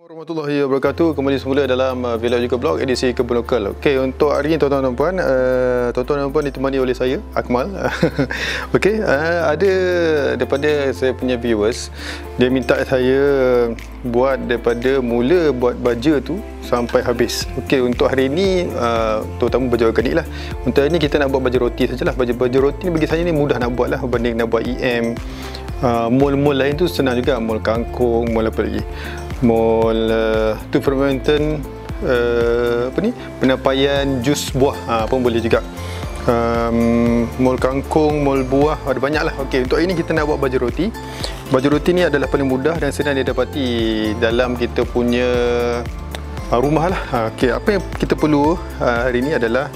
Warahmatullahi wabarakatuh. Kembali semula dalam Vlog Juga Blog edisi Kebun Lokal. Okey, untuk hari ini tuan-tuan dan puan, ditemani oleh saya Akmal. Okey, ada daripada saya punya viewers, dia minta saya buat daripada mula buat baja tu sampai habis. Okey, untuk hari ini terutama baju organik lah. Untuk hari ini kita nak buat baju roti sajalah. Baju roti ni bagi saya ni mudah nak buat lah berbanding nak buat EM. Mall-mall lain tu senang juga, mall kangkung, mall apa lagi, mall tu fermentation, penampaian jus buah pun boleh juga. Mall kangkung, mall buah, ada banyak lah. Okey, untuk hari ni kita nak buat baju roti. Baju roti ni adalah paling mudah dan senang didapati dalam kita punya rumah lah. Okey, apa yang kita perlu hari ni adalah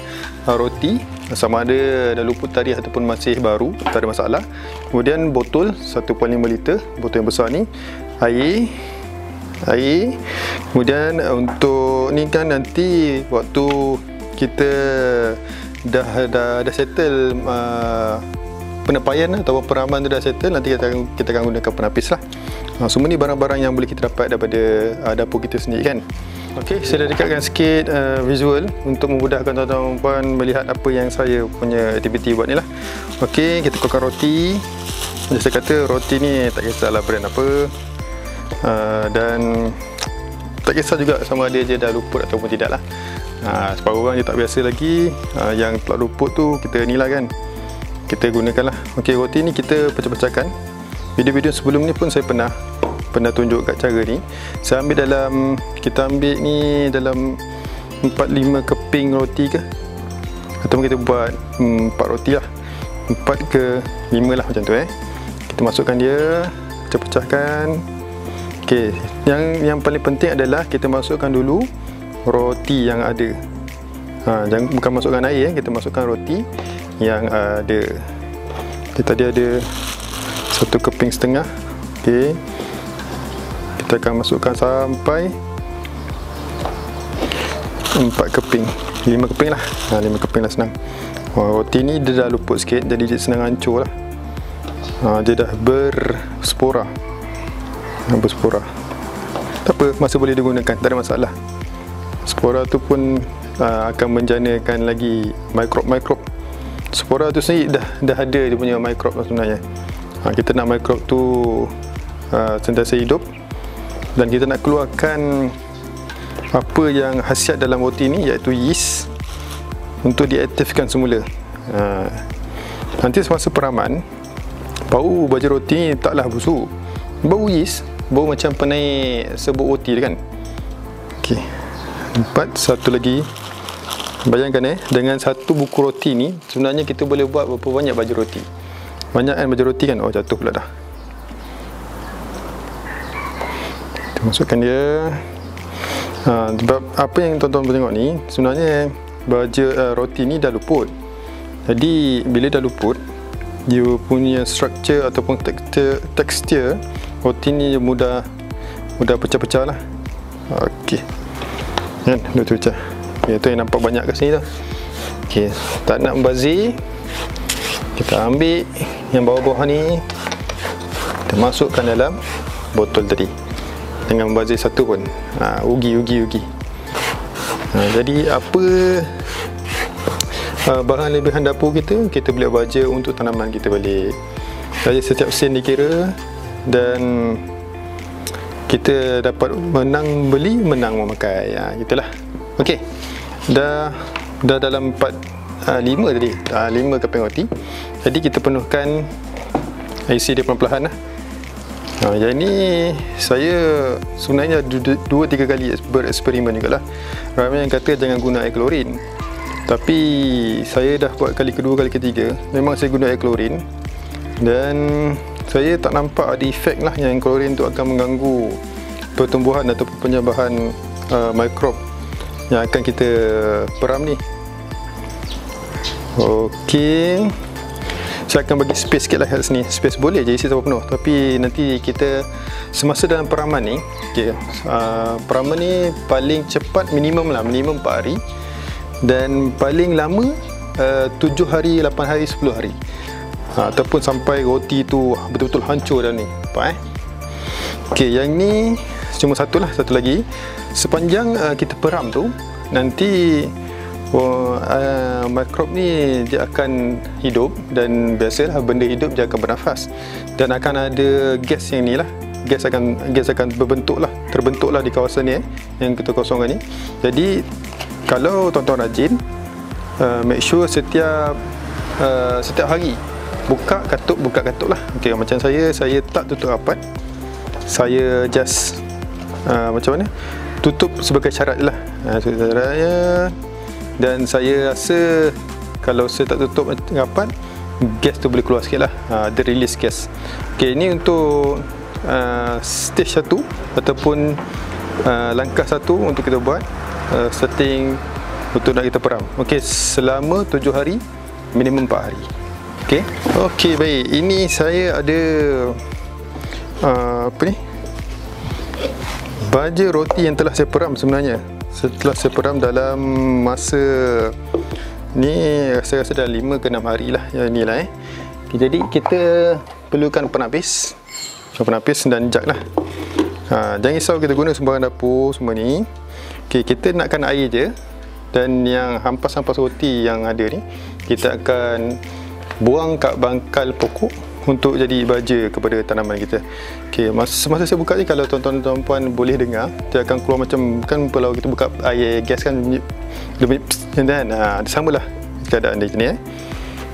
roti, sama ada dah luput tarikh ataupun masih baru, tak ada masalah. Kemudian botol 1.5 liter, botol yang besar ni, air. Kemudian untuk ni kan nanti waktu kita dah settle penampaian atau peraman tu dah settle, nanti kita akan gunakan penapis lah. Semua ni barang-barang yang boleh kita dapat daripada dapur kita sendiri kan. Okey, saya dah dekatkan sikit visual untuk memudahkan tuan-tuan puan melihat apa yang saya punya aktiviti buat ni lah. Okey, kita keluarkan roti. Macam saya kata, roti ni tak kisahlah brand apa, dan tak kisah juga sama ada dia dah luput ataupun tidak lah. Separuh orang dia tak biasa lagi, yang telah luput tu kita ni lah kan, kita gunakan lah. Okey, roti ni kita pecah-pecahkan. Video-video sebelum ni pun saya pernah tunjuk kat cara ni. Saya ambil kita ambil ni dalam 4-5 keping roti ke, ataupun kita buat 4 roti lah, 4 ke 5 lah macam tu Kita masukkan dia, pecah-pecahkan. Okey, yang paling penting adalah kita masukkan dulu roti yang ada. Bukan masukkan air kita masukkan roti yang ada. Kita tadi ada 1,5 keping. Okey, kita akan masukkan sampai 4 keping, 5 keping lah. 5 keping lah, senang. Roti ni dia dah luput sikit, jadi dia senang hancur lah. Dia dah berspora. Tak apa, masih boleh digunakan, tak ada masalah. Spora tu pun akan menjanakan lagi mikrob. Spora tu sendiri dah ada dia punya mikrob sebenarnya. Kita nak mikrob tu sentiasa hidup, dan kita nak keluarkan apa yang khasiat dalam roti ni, iaitu yeast, untuk diaktifkan semula. Nanti semasa peraman, bau baju roti ni taklah busuk, bau yeast, bau macam penaik serbuk roti kan. Okey, 4, satu lagi. Bayangkan dengan satu buku roti ni sebenarnya kita boleh buat berapa banyak baju roti. Banyak kan baju roti kan. Oh, jatuh pula dah. Kita masukkan dia. Sebab apa yang tuan-tuan tengok ni, sebenarnya baju roti ni dah luput. Jadi bila dah luput, dia punya structure ataupun tekstur roti ni mudah pecah-pecah lah. Okey, kan, dah pecah. Itu yang nampak banyak kat sini tu. Okey, tak nak membazir, kita ambil yang bawah-bawah ni, kita masukkan dalam botol tadi. Jangan membazir satu pun. Ugi. Jadi apa bahan lebihan dapur kita boleh baja untuk tanaman kita balik. Jadi setiap sen dikira, dan kita dapat menang beli, menang memakai. Gitulah. Okey, dah dalam 5 tadi, 5 keping roti. Jadi kita penuhkan isi dia perlahan-lahan lah. Yang ni saya sebenarnya 2-3 kali bereksperimen jugalah. Ramai yang kata jangan guna air klorin, tapi saya dah buat kali kedua, kali ketiga, memang saya guna air klorin, dan saya tak nampak ada efek lah yang klorin tu akan mengganggu pertumbuhan ataupun penyebaran mikrob yang akan kita peram ni. Okey, saya akan bagi space sikit lah kat sini. Space boleh je isi sampai penuh, tapi nanti kita semasa dalam peraman ni, peraman ni paling cepat minimum 4 hari, dan paling lama 7 hari, 8 hari, 10 hari, ataupun sampai roti tu betul-betul hancur dah ni. Nampak Okey, yang ni cuma satu lagi. Sepanjang kita peram tu, nanti mikrob ni dia akan hidup, dan biasalah benda hidup dia akan bernafas, dan akan ada gas yang ni lah. Gas akan terbentuklah di kawasan ni yang kita kosongkan ni. Jadi kalau tuan-tuan rajin, make sure setiap hari buka katuk lah. Okey, macam saya tak tutup rapat. Saya just macam mana? Tutup sebagai syarat lah. Syaratnya. Dan saya rasa kalau saya tak tutup rapat, gas tu boleh keluar sikit lah. Dia release gas. Okey, ini untuk stage 1 ataupun langkah 1 untuk kita buat setting untuk nak kita peram. Okey, selama 7 hari, minimum 4 hari. Okey, baik. Ini saya ada baja roti yang telah saya peram sebenarnya. Setelah saya peram dalam masa ni, saya rasa dah 5 ke 6 hari lah yang ni lah. Jadi kita perlukan penapis dan jug lah. Jangan risau kita guna sembarang dapur semua ni. Okey, kita nakkan air je, dan yang hampas-hampas roti yang ada ni kita akan buang kat bangkal pokok untuk jadi baja kepada tanaman kita. Okey, masa saya buka ni, kalau tuan-tuan boleh dengar, dia akan keluar macam, kan kalau kita buka air gas kan lebih dan samalah keadaan dia ni.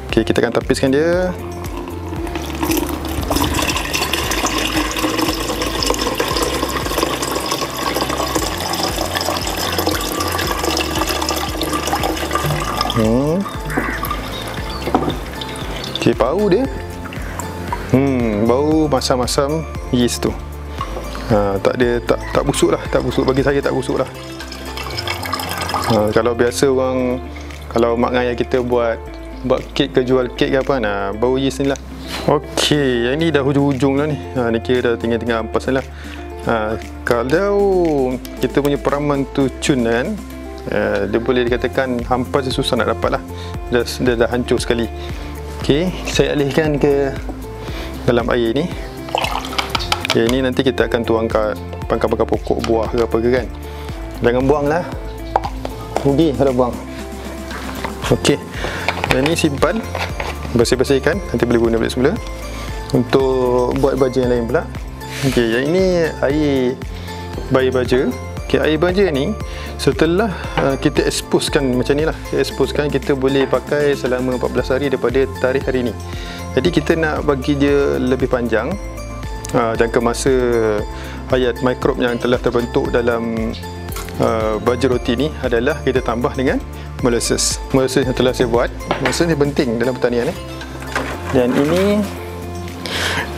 Okey, kita akan tapiskan dia. Okey, bau dia bau masam-masam yeast tu. Tak busuk lah, bagi saya tak busuk lah. Kalau biasa orang, kalau mak ayah kita buat kek ke jual kek ke apa, bau yeast ni lah. Okey, yang ni dah hujung-hujung lah ni. Ni kira dah tinggal ampas lah. Kalau kita punya peraman tu cun kan, dia boleh dikatakan hampas dia susah nak dapat lah. Dia dah hancur sekali. Okey, saya alihkan ke dalam air ni. Okay, ini nanti kita akan tuang kat pangkal-pangkal pokok, buah ke apa ke kan. Jangan buang lah, rugi kalau buang. Okey, yang ni simpan, bersih-bersihkan, nanti boleh guna balik semula untuk buat baja yang lain pula. Okey, yang ini air bayi baja. Okey, air baja ni setelah kita exposekan macam ni lah, kita boleh pakai selama 14 hari daripada tarikh hari ni. Jadi kita nak bagi dia lebih panjang, jangka masa hayat mikrob yang telah terbentuk dalam baja roti ni adalah kita tambah dengan molasses yang telah saya buat. Molasses ni penting dalam pertanian dan ini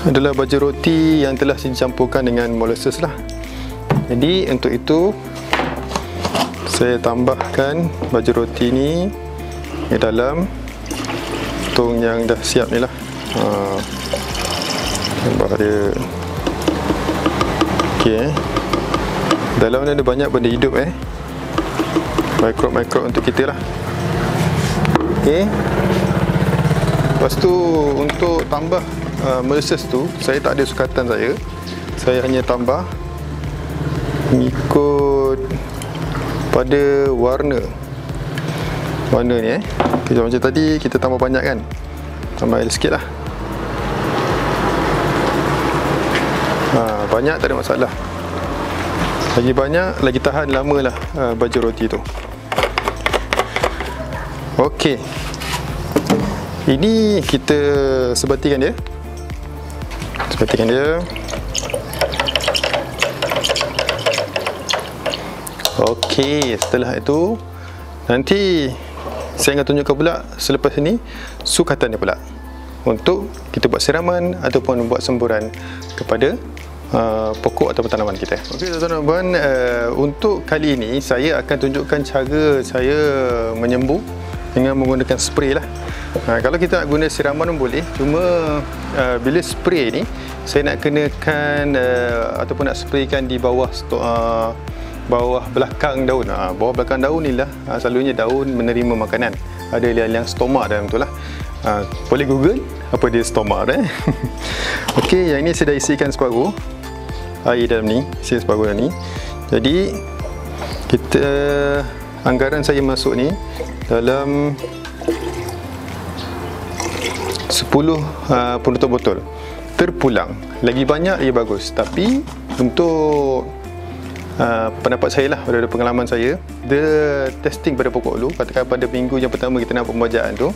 adalah baja roti yang telah dicampurkan dengan molasses lah. Jadi untuk itu saya tambahkan baja roti ni di dalam tong yang dah siap ni lah. Tambah dia. Okey, dalam ni ada banyak benda hidup mikrob untuk kita lah. Okey, lepas tu untuk tambah molasses tu, saya tak ada sukatan saya hanya tambah mengikut pada warna ni okay, macam tadi kita tambah banyak kan, tambah sikit lah. Banyak tak ada masalah, lagi banyak lagi tahan lama lah baja roti tu. Okey, ini kita sebatikan dia. Okey, setelah itu nanti saya akan tunjukkan pula selepas ini sukatan dia pula untuk kita buat siraman ataupun buat semburan kepada pokok ataupun tanaman kita. Okey tuan-tuan, untuk kali ini saya akan tunjukkan cara saya menyembuh dengan menggunakan spray lah. Kalau kita nak guna siraman pun boleh, cuma bila spray ni saya nak kenakan ataupun nak spraykan di bawah bawah belakang daun. Bawah belakang daun ni lah selalunya daun menerima makanan, ada liang-liang stoma dalam tu lah. Boleh google apa dia stoma Okey, yang ini saya dah isikan separuh. air dalam ni, isi separuh dalam ni. Jadi kita anggaran saya masuk ni dalam 10 penutup botol terpulang. Lagi banyak lagi bagus, tapi untuk pendapat saya lah, daripada pengalaman saya, dia testing pada pokok dulu. Katakan pada minggu yang pertama kita nak pembajaan tu,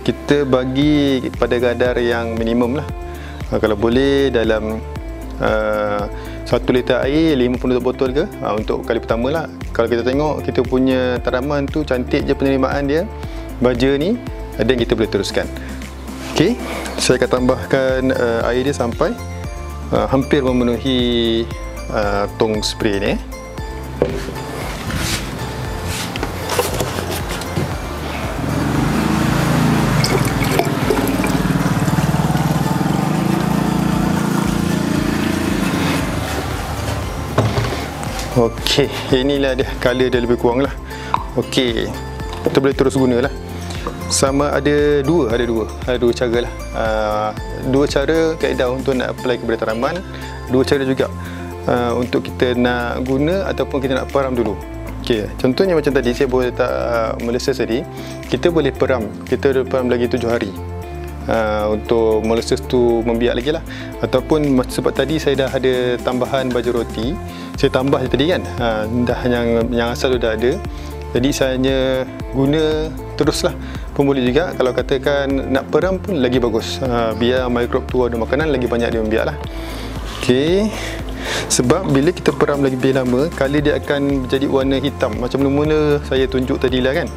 kita bagi pada kadar yang minimum lah. Kalau boleh dalam 1 liter air 5 penutup botol ke, untuk kali pertama lah. Kalau kita tengok kita punya tanaman tu cantik je penerimaan dia, baja ni, dan kita boleh teruskan. Ok, saya akan tambahkan air dia sampai hampir memenuhi tong spray ni. Ok, inilah dia, color dia lebih kurang lah. Ok, kita boleh terus guna lah. Sama ada dua cara lah. Dua cara kaedah untuk nak apply kepada tanaman, dua cara juga untuk kita nak guna ataupun kita nak peram dulu. Ok, contohnya macam tadi saya boleh letak molasses tadi, kita boleh peram, kita boleh peram lagi 7 hari untuk molasses tu membiak lagi lah. Ataupun sebab tadi saya dah ada tambahan baju roti, saya tambah je tadi kan, dah yang asal tu dah ada, jadi saya hanya guna teruslah. Pun boleh juga, kalau katakan nak peram pun lagi bagus, biar mikrob tu ada makanan, lagi banyak dia membiak lah. Ok, sebab bila kita peram lagi lebih lama, color dia akan jadi warna hitam, macam mula-mula saya tunjuk tadi lah kan.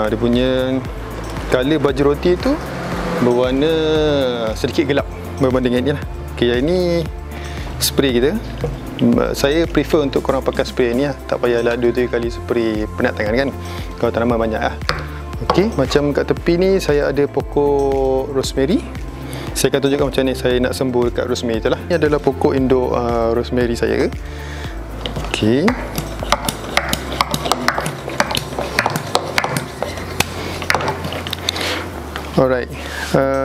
Dia punya color baju roti tu berwarna sedikit gelap berbanding yang ni lah. Ok, yang ni spray kita. Saya prefer untuk korang pakai spray ni lah, tak payahlah 2-3 kali spray, penat tangan kan kalau tanaman banyak lah. Ok, macam kat tepi ni saya ada pokok rosemary. Saya akan tunjukkan macam ni saya nak sembur kat rosemary tu lah. Ini adalah pokok induk rosemary saya. Ok, alright,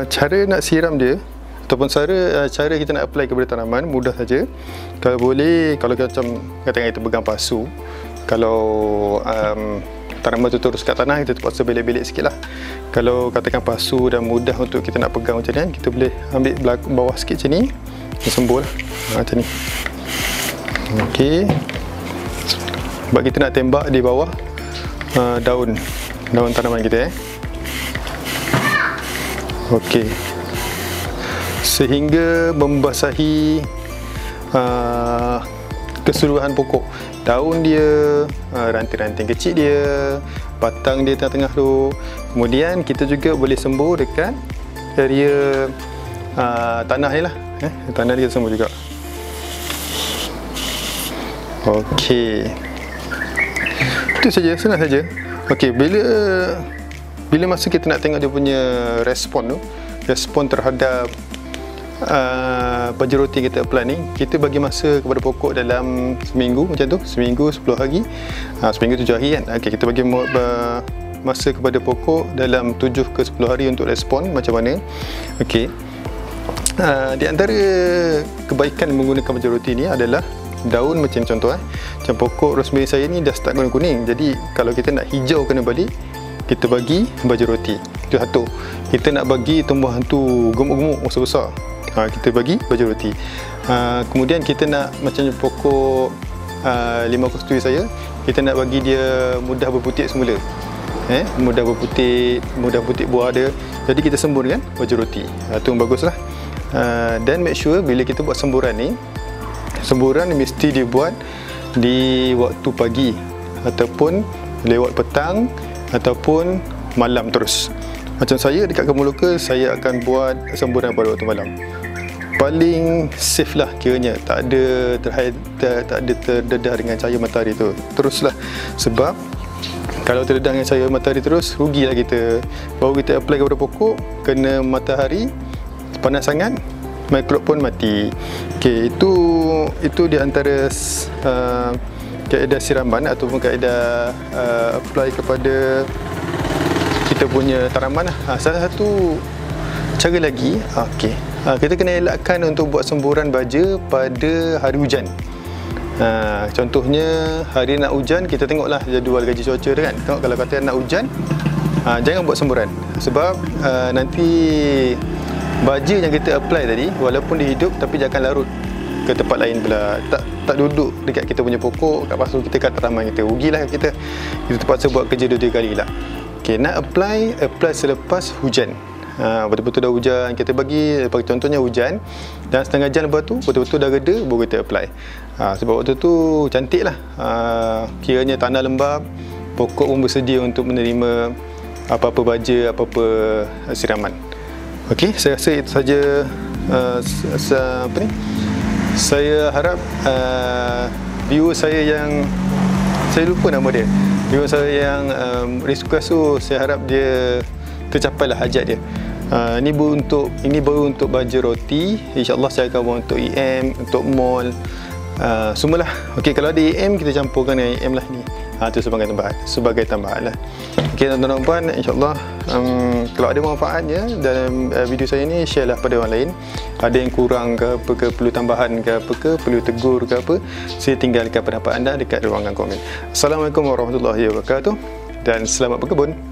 cara nak siram dia ataupun cara kita nak apply kepada tanaman mudah saja. Kalau boleh, kalau kita macam katakan kita pegang pasu, kalau tanaman tu terus kat tanah, kita terpaksa belik-belik sikit lah. Kalau katakan pasu dan mudah untuk kita nak pegang macam ni kan, kita boleh ambil bawah sikit macam ni, sembur lah macam ni. Ok, sebab kita nak tembak di bawah daun tanaman kita ok, sehingga membasahi keseluruhan pokok, daun dia, ranting-ranting kecil dia, batang dia tengah-tengah tu. Kemudian kita juga boleh sembur dekat area tanah ni lah, tanah dia sembur juga. Ok, itu saja, senang saja. Ok, bila masa kita nak tengok dia punya respon terhadap baju roti kita apply ni, kita bagi masa kepada pokok dalam seminggu macam tu, seminggu 10 hari, seminggu 7 hari kan. Okay, kita bagi masa kepada pokok dalam 7 ke 10 hari untuk respon macam mana. Okay, di antara kebaikan menggunakan baju roti ni adalah daun macam contoh macam pokok rosemary saya ni dah start kuning-kuning. Jadi kalau kita nak hijau kena balik, kita bagi baju roti. Itu satu. Kita nak bagi tumbuhan tu gemuk-gemuk besar-besar, kita bagi baju roti. Kemudian kita nak macam pokok limau kasturi saya, kita nak bagi dia mudah berputik semula, mudah berputik buah dia, jadi kita sembur kan baju roti. Itu baguslah. Dan make sure bila kita buat semburan ni, semburan mesti dibuat di waktu pagi ataupun lewat petang ataupun malam terus. Macam saya dekat Kebun Lokal, saya akan buat semburan pada waktu malam. Paling safe lah kiranya, tak ada terdedah dengan cahaya matahari tu. Teruslah, sebab kalau terdedah dengan cahaya matahari terus, rugilah kita. Baru kita apply kepada pokok, kena matahari panas sangat, mikrob pun mati. Okay, itu di antara kaedah siraman ataupun kaedah apply kepada kita punya tanaman lah. Salah satu cara lagi, kita kena elakkan untuk buat semburan baja pada hari hujan. Contohnya hari nak hujan, kita tengoklah jadual gaji cuaca tu kan. Tengok kalau kata nak hujan, jangan buat semburan, sebab nanti baja yang kita apply tadi walaupun dia hidup tapi dia akan larut ke tempat lain pula, tak duduk dekat kita punya pokok, kat pasu kita, kat tanaman kita. Rugilah kita terpaksa buat kerja 2-3 kali lah. Okay, nak apply selepas hujan. Betul-betul dah hujan, kita bagi contohnya hujan dan setengah jam lepas tu betul-betul dah reda baru kita apply. Sebab waktu tu cantik lah, kiranya tanah lembab, pokok pun bersedia untuk menerima apa-apa baja, apa-apa siraman. Okey, saya rasa itu saja. Saya harap viewer saya yang, saya lupa nama dia, viewer saya yang request tu, saya harap dia tercapailah hajat dia. Ini baru untuk baja roti. InsyaAllah saya akan buat untuk EM, untuk mall, semualah. Okey, kalau ada EM kita campurkan dengan EM lah ni. Itu sebagai tambahan lah. Okey, tuan-tuan dan puan, insyaAllah kalau ada manfaatnya dalam video saya ni, share lah pada orang lain. Ada yang kurang ke apa ke, perlu tambahan ke apa ke, perlu tegur ke apa, saya tinggalkan pendapat anda dekat ruangan komen. Assalamualaikum warahmatullahi wabarakatuh dan selamat berkebun.